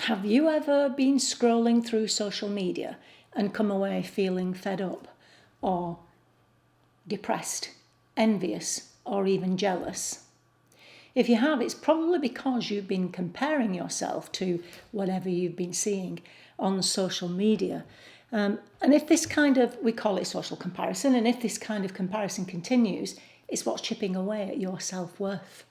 Have you ever been scrolling through social media and come away feeling fed up or depressed, envious, or even jealous? If you have, it's probably because you've been comparing yourself to whatever you've been seeing on social media. And if this we call it social comparison, and if this kind of comparison continues, it's what's chipping away at your self-worth.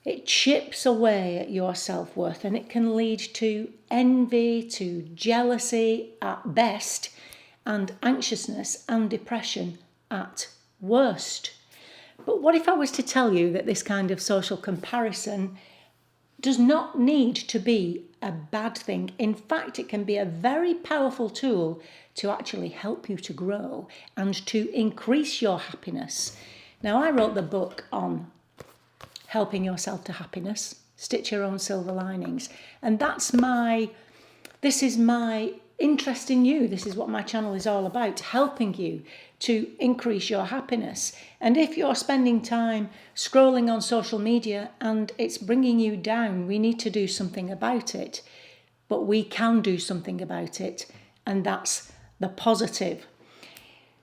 It chips away at your self-worth, and it can lead to envy, to jealousy at best, and anxiousness and depression at worst. But what if I was to tell you that this kind of social comparison does not need to be a bad thing? In fact, it can be a very powerful tool to actually help you to grow and to increase your happiness. Now, I wrote the book on helping yourself to happiness, stitch your own silver linings. And this is my interest in you. This is what my channel is all about, helping you to increase your happiness. And if you're spending time scrolling on social media and it's bringing you down, we need to do something about it. But we can do something about it, and that's the positive.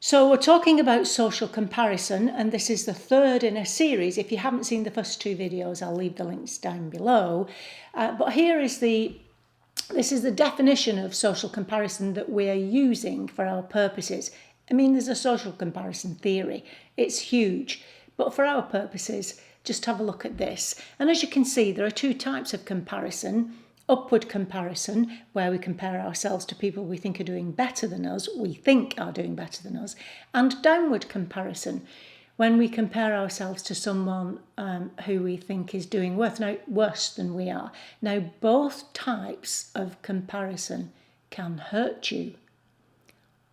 So we're talking about social comparison, and this is the third in a series. If you haven't seen the first two videos, I'll leave the links down below. But this is the definition of social comparison that we're using for our purposes. I mean, there's a social comparison theory. It's huge. But for our purposes, just have a look at this. And as you can see, there are two types of comparison. Upward comparison, where we compare ourselves to people we think are doing better than us, and downward comparison, when we compare ourselves to someone who we think is doing worse than we are. Now, both types of comparison can hurt you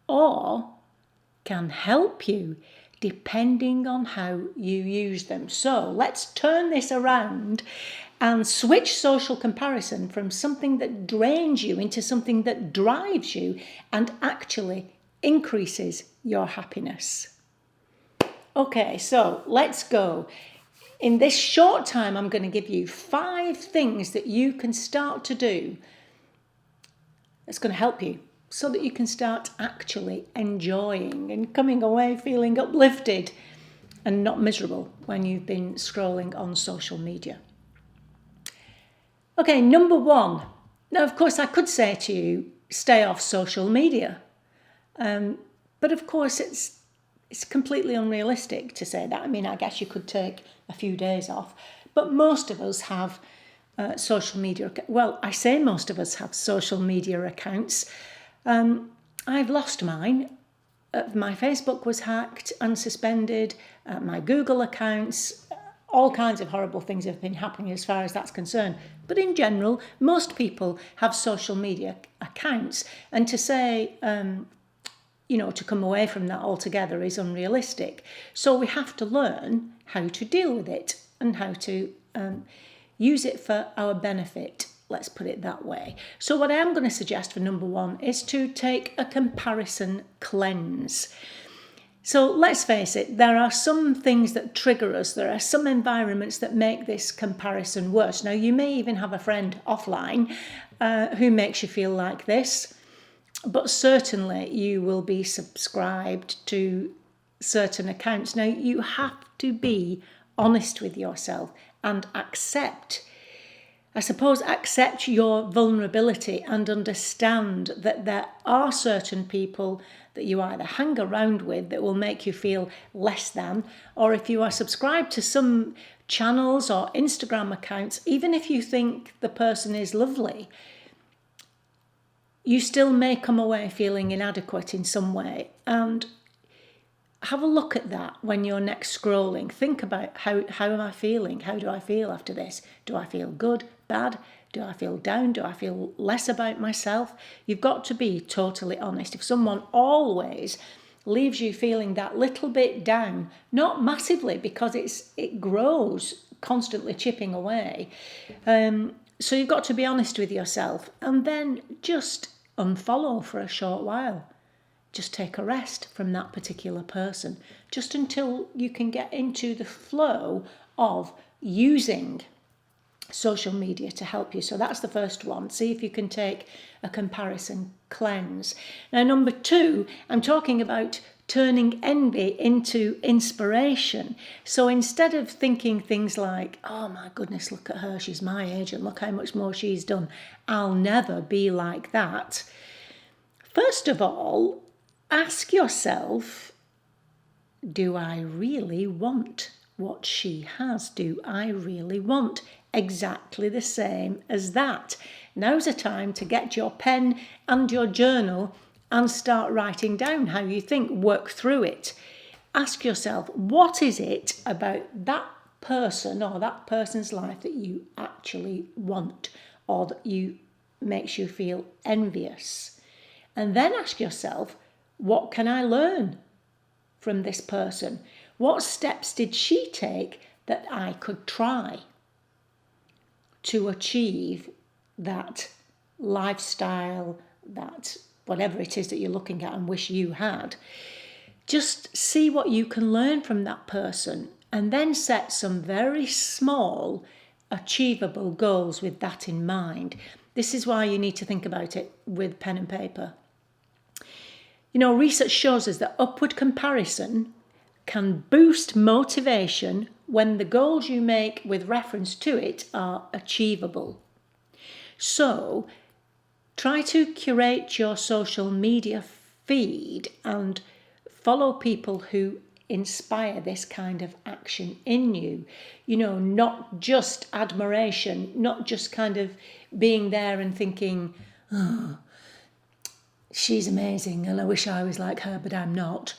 or can help you, depending on how you use them. So let's turn this around and switch social comparison from something that drains you into something that drives you and actually increases your happiness. Okay, so let's go. In this short time, I'm going to give you 5 things that you can start to do that's going to help you so that you can start actually enjoying and coming away feeling uplifted and not miserable when you've been scrolling on social media. Okay, number 1. Now, of course, I could say to you, stay off social media. But of course, it's completely unrealistic to say that. I mean, I guess you could take a few days off. But most of us have social media. Well, I say most of us have social media accounts. I've lost mine. My Facebook was hacked and suspended. My Google accounts. All kinds of horrible things have been happening as far as that's concerned. But in general, most people have social media accounts. And to say, to come away from that altogether is unrealistic. So we have to learn how to deal with it and how to use it for our benefit. Let's put it that way. So what I am going to suggest for number 1 is to take a comparison cleanse. So let's face it, there are some things that trigger us. There are some environments that make this comparison worse. Now, you may even have a friend offline who makes you feel like this, but certainly you will be subscribed to certain accounts. Now, you have to be honest with yourself and accept your vulnerability and understand that there are certain people that you either hang around with that will make you feel less than, or if you are subscribed to some channels or Instagram accounts, even if you think the person is lovely, you still may come away feeling inadequate in some way. And have a look at that when you're next scrolling. Think about how am I feeling? How do I feel after this? Do I feel good, bad? Do I feel down? Do I feel less about myself? You've got to be totally honest. If someone always leaves you feeling that little bit down, not massively because it grows, constantly chipping away. So you've got to be honest with yourself and then just unfollow for a short while. Just take a rest from that particular person, just until you can get into the flow of using social media to help you. So that's the first one. See if you can take a comparison cleanse. Now, number 2, I'm talking about turning envy into inspiration. So instead of thinking things like, oh my goodness, look at her, she's my age and look how much more she's done, I'll never be like that. First of all, ask yourself, do I really want what she has? Do I really want exactly the same as that? Now's the time to get your pen and your journal and start writing down how you think, work through it. Ask yourself, what is it about that person or that person's life that you actually want or that makes you feel envious? And then ask yourself, what can I learn from this person? What steps did she take that I could try to achieve that lifestyle, that whatever it is that you're looking at and wish you had? Just see what you can learn from that person and then set some very small, achievable goals with that in mind. This is why you need to think about it with pen and paper. Research shows us that upward comparison can boost motivation when the goals you make with reference to it are achievable. So, try to curate your social media feed and follow people who inspire this kind of action in you. Not just admiration, not just kind of being there and thinking, oh, she's amazing and I wish I was like her, but I'm not.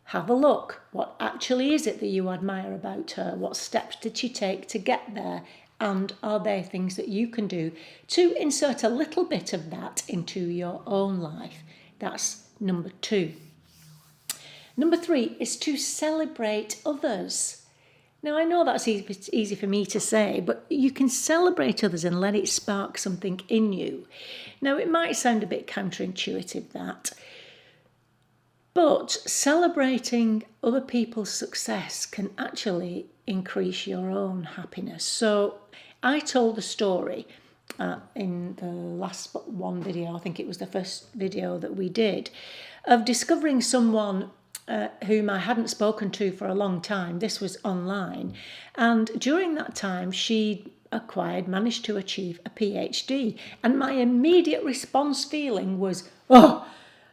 Have a look. What actually is it that you admire about her? What steps did she take to get there? And are there things that you can do to insert a little bit of that into your own life? That's number 2. Number 3 is to celebrate others. Now, I know that's easy for me to say, but you can celebrate others and let it spark something in you. Now, it might sound a bit counterintuitive, that, but celebrating other people's success can actually increase your own happiness. So I told the story in the last one video, I think it was the first video that we did, of discovering someone whom I hadn't spoken to for a long time. This was online. And during that time, she managed to achieve a PhD. And my immediate response feeling was, oh,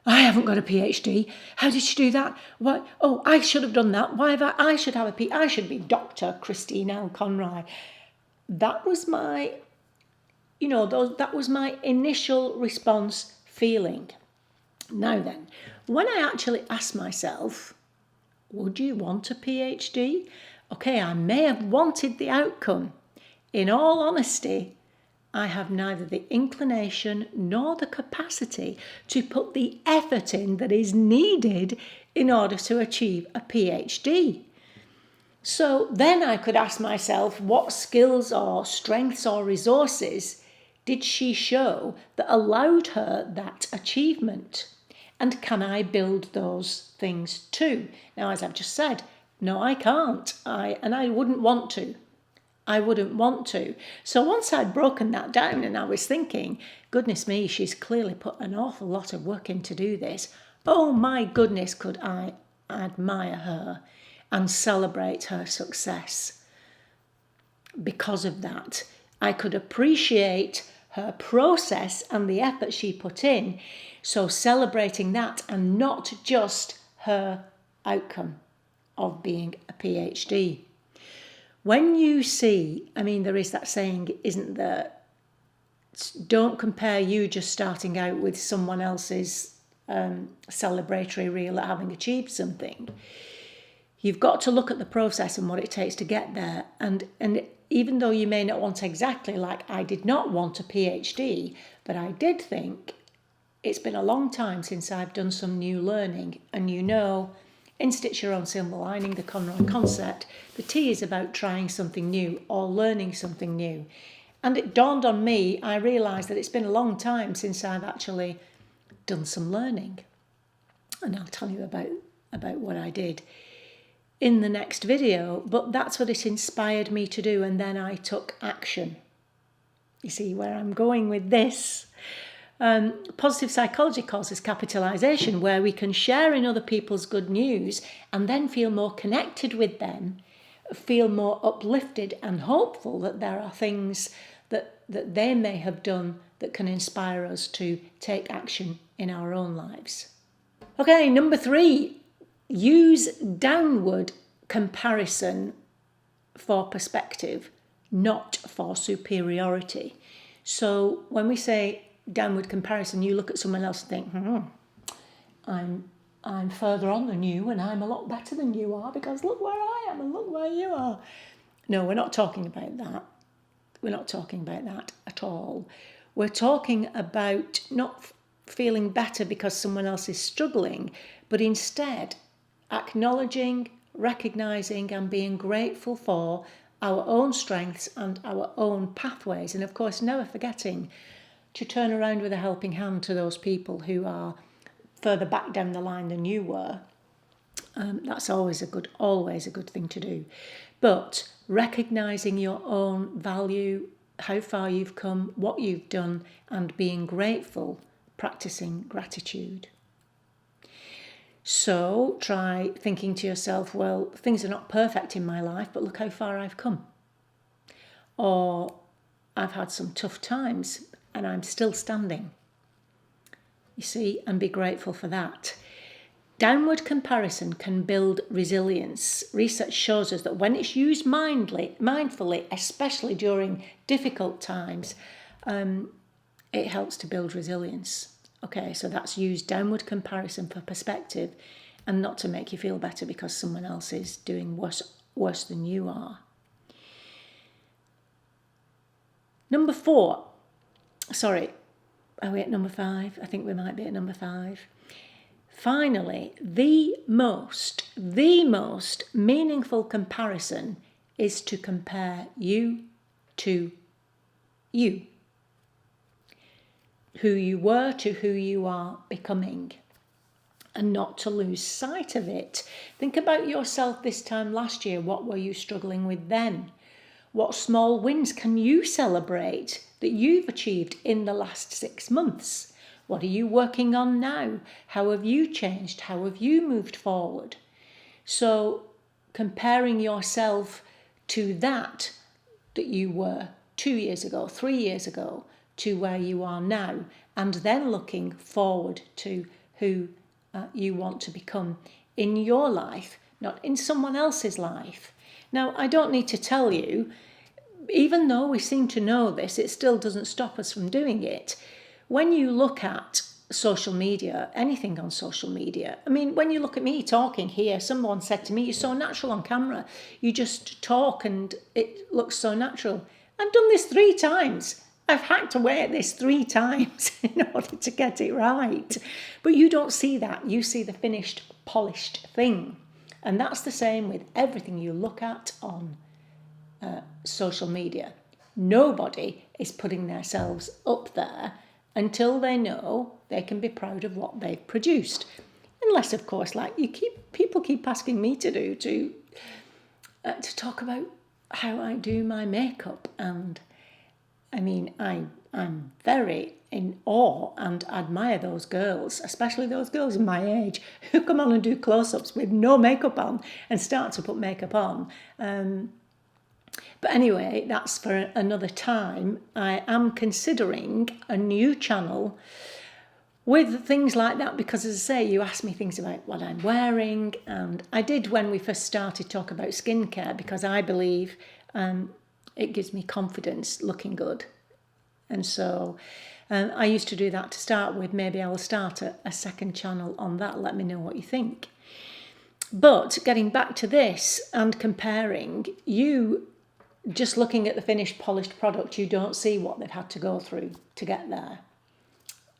I haven't got a PhD. How did she do that? Why? Oh, I should have done that. Why have I should have a PhD. I should be Dr. Christine L. Conroy. That was my, that was my initial response feeling. Now then, when I actually asked myself, would you want a PhD? Okay, I may have wanted the outcome. In all honesty, I have neither the inclination nor the capacity to put the effort in that is needed in order to achieve a PhD. So then I could ask myself, what skills or strengths or resources did she show that allowed her that achievement? And can I build those things too? Now, as I've just said, no, I can't. I wouldn't want to. I wouldn't want to. So once I'd broken that down and I was thinking, goodness me, she's clearly put an awful lot of work in to do this. Oh my goodness, could I admire her and celebrate her success. Because of that, I could appreciate her process and the effort she put in. So celebrating that and not just her outcome of being a PhD. When you see, there is that saying, isn't there? Don't compare you just starting out with someone else's celebratory reel at having achieved something. You've got to look at the process and what it takes to get there. And even though you may not want exactly, like I did not want a PhD, but I did think it's been a long time since I've done some new learning. And in Stitch Your Own Silver Lining, the Conroy concept, the T is about trying something new or learning something new. And it dawned on me, I realised that it's been a long time since I've actually done some learning. And I'll tell you about what I did in the next video, but that's what it inspired me to do, and then I took action. You see where I'm going with this? Positive psychology calls this capitalization, where we can share in other people's good news and then feel more connected with them, feel more uplifted and hopeful that there are things that they may have done that can inspire us to take action in our own lives. Okay, number 3, use downward comparison for perspective, not for superiority. So when we say downward comparison, you look at someone else and think, I'm further on than you and I'm a lot better than you are because look where I am and look where you are. No, we're not talking about that. We're not talking about that at all. We're talking about not feeling better because someone else is struggling, but instead acknowledging, recognising and being grateful for our own strengths and our own pathways. And of course, never forgetting to turn around with a helping hand to those people who are further back down the line than you were. That's always a good thing to do. But recognising your own value, how far you've come, what you've done, and being grateful, practicing gratitude. So try thinking to yourself, well, things are not perfect in my life, but look how far I've come. Or I've had some tough times and I'm still standing. You see, and be grateful for that. Downward comparison can build resilience. Research shows us that when it's used mindfully, especially during difficult times, it helps to build resilience. Okay, so that's use downward comparison for perspective and not to make you feel better because someone else is doing worse than you are. Number 4. Sorry, are we at number 5? I think we might be at number 5. Finally, the most meaningful comparison is to compare you to you. Who you were to who you are becoming, and not to lose sight of it. Think about yourself this time last year. What were you struggling with then? What small wins can you celebrate that you've achieved in the last 6 months? What are you working on now? How have you changed? How have you moved forward? So comparing yourself to that you were 2 years ago, 3 years ago, to where you are now, and then looking forward to who you want to become in your life, not in someone else's life. Now, I don't need to tell you, even though we seem to know this, it still doesn't stop us from doing it. When you look at social media, anything on social media, I mean, when you look at me talking here, someone said to me, you're so natural on camera. You just talk and it looks so natural. I've done this 3 times. I've hacked away at this 3 times in order to get it right. But you don't see that. You see the finished, polished thing. And that's the same with everything you look at on social media. Nobody is putting themselves up there until they know they can be proud of what they've produced. Unless, of course, like people keep asking me to do, to talk about how I do my makeup. And I mean, I'm very in awe and admire those girls, especially those girls in my age who come on and do close-ups with no makeup on and start to put makeup on. But anyway, that's for another time. I am considering a new channel with things like that because, as I say, you asked me things about what I'm wearing, and I did when we first started talk about skincare because I believe it gives me confidence looking good. And so I used to do that to start with. Maybe I will start a second channel on that. Let me know what you think. But getting back to this and comparing, you just looking at the finished polished product, you don't see what they've had to go through to get there.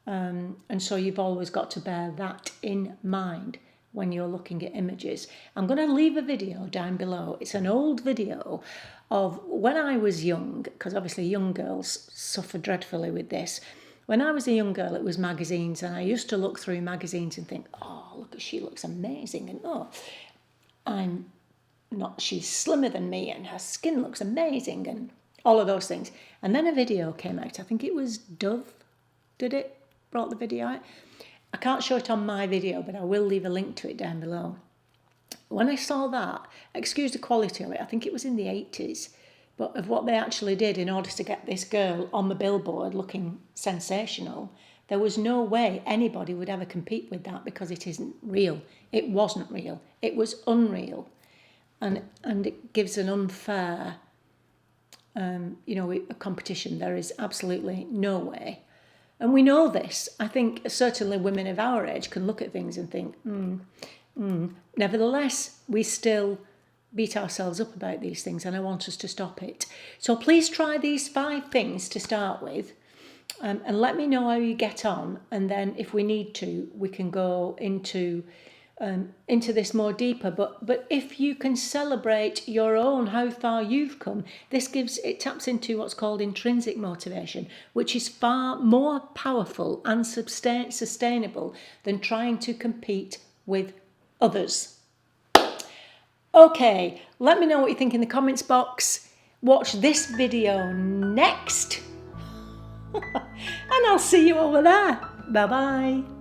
And so you've always got to bear that in mind when you're looking at images. I'm going to leave a video down below. It's an old video of when I was young, because obviously young girls suffer dreadfully with this. When I was a young girl, it was magazines, and I used to look through magazines and think, oh, look, she looks amazing, and oh, she's slimmer than me, and her skin looks amazing, and all of those things. And then a video came out. I think it was Dove brought the video out. I can't show it on my video, but I will leave a link to it down below. When I saw that, excuse the quality of it, I think it was in the 80s, but of what they actually did in order to get this girl on the billboard looking sensational, there was no way anybody would ever compete with that because it isn't real. It wasn't real. It was unreal. And it gives an unfair, a competition. There is absolutely no way. And we know this. I think certainly women of our age can look at things and think, Nevertheless, we still beat ourselves up about these things, and I want us to stop it. So please try these 5 things to start with, and let me know how you get on. And then if we need to, we can go into this more deeper. But if you can celebrate your own, how far you've come, it taps into what's called intrinsic motivation, which is far more powerful and sustainable than trying to compete with others. Okay, let me know what you think in the comments box. Watch this video next. And I'll see you over there. Bye bye.